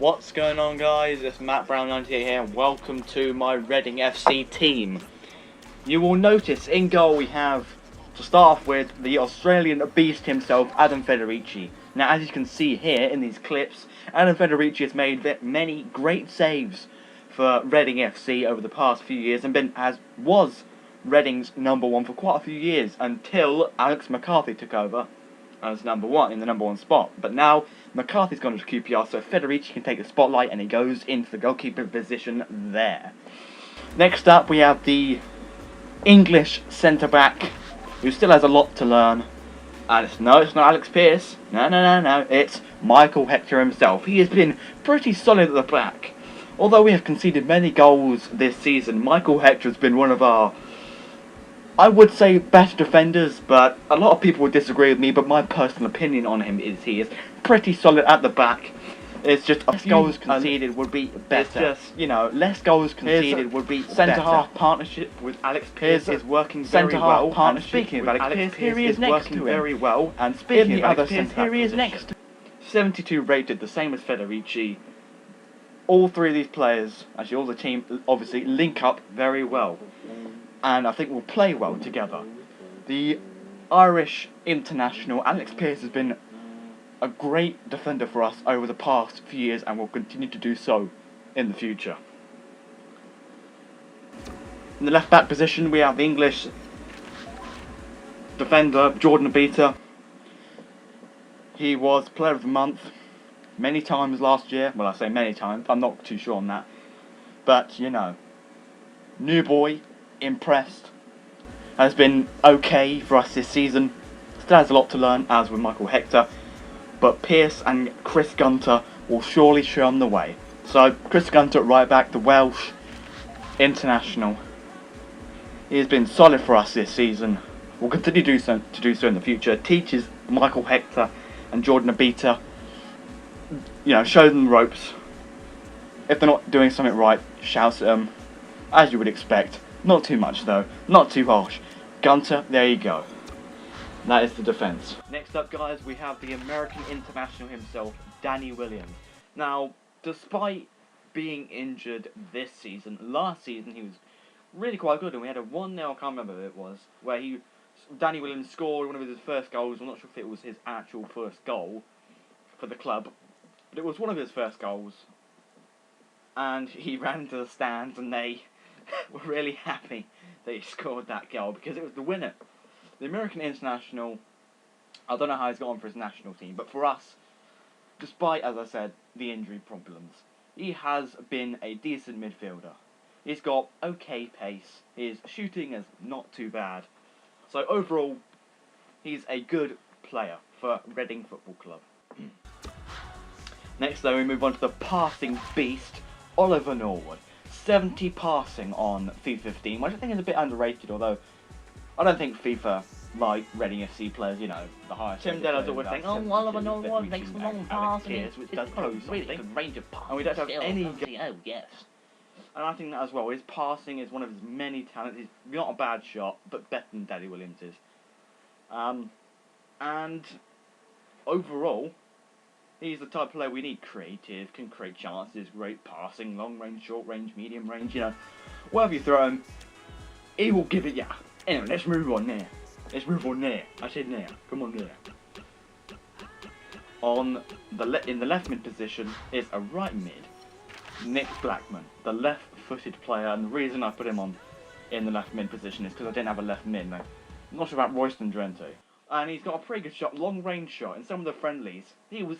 What's going on, guys? It's Matt Brown 98 here and welcome to my Reading FC team. You will notice in goal we have, to start off with, the Australian beast himself, Adam Federici. Now, as you can see here in these clips, Adam Federici has made many great saves for Reading FC over the past few years and was Reading's #1 for quite a few years until Alex McCarthy took over as #1 in the #1 spot. But now McCarthy's gone to QPR, so Federici can take the spotlight and he goes into the goalkeeper position there. Next up we have the English centre back who still has a lot to learn. And it's not Alex Pearce. No. It's Michael Hector himself. He has been pretty solid at the back. Although we have conceded many goals this season, Michael Hector has been one of our, I would say, better defenders, but a lot of people would disagree with me, but my personal opinion on him is he is pretty solid at the back. It's just less goals conceded would be better. It's just, less goals conceded would be centre-half partnership with Alex Pearce is working very well. Speaking of Alex Pearce, he is working very well. And speaking of Alex Pearce, here he is next. 72 rated, the same as Federici. All three of these players, actually all the team, obviously link up very well. And I think will play well together. The Irish international Alex Pearce has been a great defender for us over the past few years and will continue to do so in the future. In the left back position we have the English defender Jordan OBITA. He was player of the month many times last year. Well, I say many times, I'm not too sure on that. But, new boy, impressed, has been okay for us this season. Still has a lot to learn, as with Michael Hector, but Pearce and Chris Gunter will surely show him the way. So Chris Gunter at right back, the Welsh international, he has been solid for us this season. Will continue to do so in the future. Teaches Michael Hector and Jordan OBITA, shows them the ropes. If they're not doing something right, shouts at them, as you would expect. Not too much though, not too harsh. Gunter, there you go. That is the defence. Next up, guys, we have the American international himself, Danny Williams. Now, despite being injured this season, last season he was really quite good, and we had a 1-0, I can't remember who it was, where Danny Williams scored one of his first goals. I'm not sure if it was his actual first goal for the club, but it was one of his first goals. And he ran into the stands, and they were really happy that he scored that goal because it was the winner. The American international, I don't know how he's got on for his national team, but for us, despite, as I said, the injury problems, he has been a decent midfielder. He's got okay pace, his shooting is not too bad. So overall, he's a good player for Reading Football Club. Next though, we move on to the passing beast, Oliver Norwood. 70 passing on FIFA 15, which I think is a bit underrated, although I don't think FIFA like Reading FC players, the highest. Tim Della's always saying, Oliver Norwood makes the long pass, which does pose really good range of pass. And we don't have any. Oh yes. And I think that as well. His passing is one of his many talents. He's not a bad shot, but better than Danny Williams is. And overall, he's the type of player we need. Creative, can create chances, great passing, long range, short range, medium range, wherever you throw him, he will give it, Anyway, let's move on there. I said there. Come on there. In the left mid position is a right mid, Nick Blackman, the left-footed player, and the reason I put him in the left mid position is because I didn't have a left mid. I'm not sure about Royston Drenthe. And he's got a pretty good shot, long range shot. In some of the friendlies, his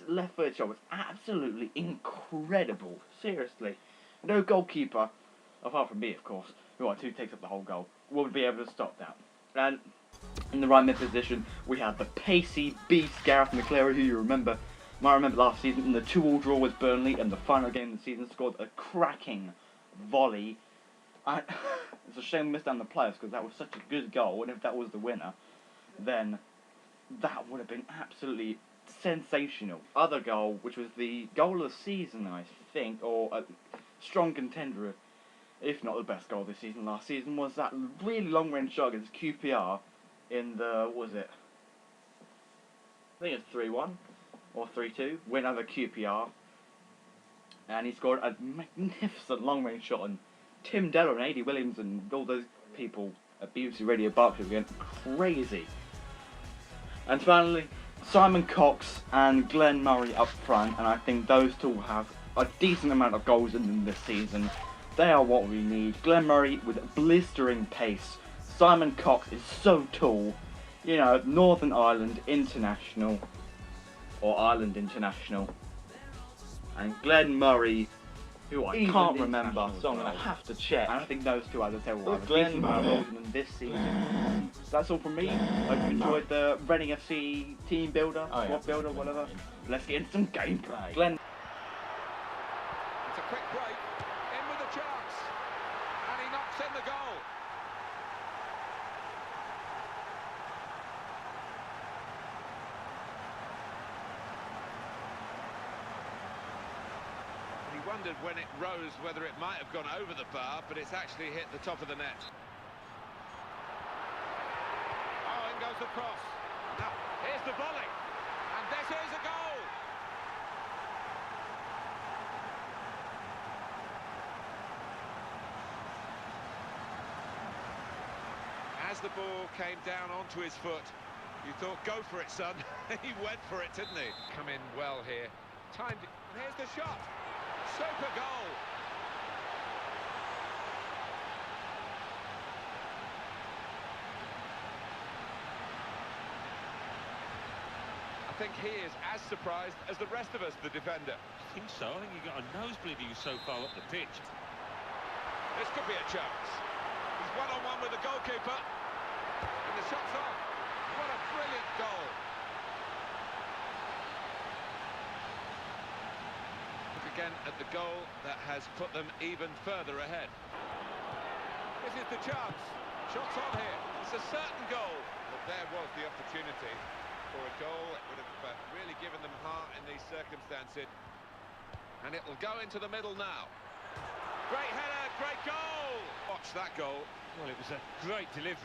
left-footed shot was absolutely incredible. Seriously, no goalkeeper, apart from me, of course, who takes up the whole goal, will be able to stop that. And in the right mid position, we have the pacey beast Gareth McCleary, who you might remember last season in the 2-2 draw with Burnley, and the final game of the season scored a cracking volley. It's a shame we missed out on the players because that was such a good goal, and if that was the winner, then that would have been absolutely sensational. Other goal, which was the goal of the season, I think, or a strong contender, if not the best goal this season, last season, was that really long-range shot against QPR in the, what was it? I think it's 3-1 or 3-2, win over QPR. and he scored a magnificent long-range shot, and Tim Dellor and A.D. Williams and all those people at BBC Radio Berkshire went crazy. And finally, Simon Cox and Glenn Murray up front, and I think those two will have a decent amount of goals in them this season. They are what we need. Glenn Murray with blistering pace. Simon Cox is so tall. You know, Northern Ireland international, or Ireland international. And Glenn Murray, who I can't remember, so I'm going to have to check. I think those two, as I said, will have a decent amount of goals in them this season. So that's all from me. I hope you enjoyed the Reading FC team builder, squad builder, whatever. Let's get into some gameplay. Glenn. It's a quick break, in with a chance, and he knocks in the goal. He wondered when it rose whether it might have gone over the bar, but it's actually hit the top of the net. Oh, in goes the cross. Now, here's the volley, and this is a goal! As the ball came down onto his foot, you thought, go for it, son. He went for it, didn't he? Come in well here. Timed it. And here's the shot. Super goal. I think he is as surprised as the rest of us, the defender. I think so. I think he got a nosebleed. He was so far up the pitch. This could be a chance. He's one-on-one with the goalkeeper. And the shot's on. What a brilliant goal. Look again at the goal that has put them even further ahead. This is the chance. Shot's on here. It's a certain goal. But there was the opportunity for a goal. It would have really given them heart in these circumstances. And it will go into the middle now. Great header, great goal! Watch that goal. Well, it was a great delivery.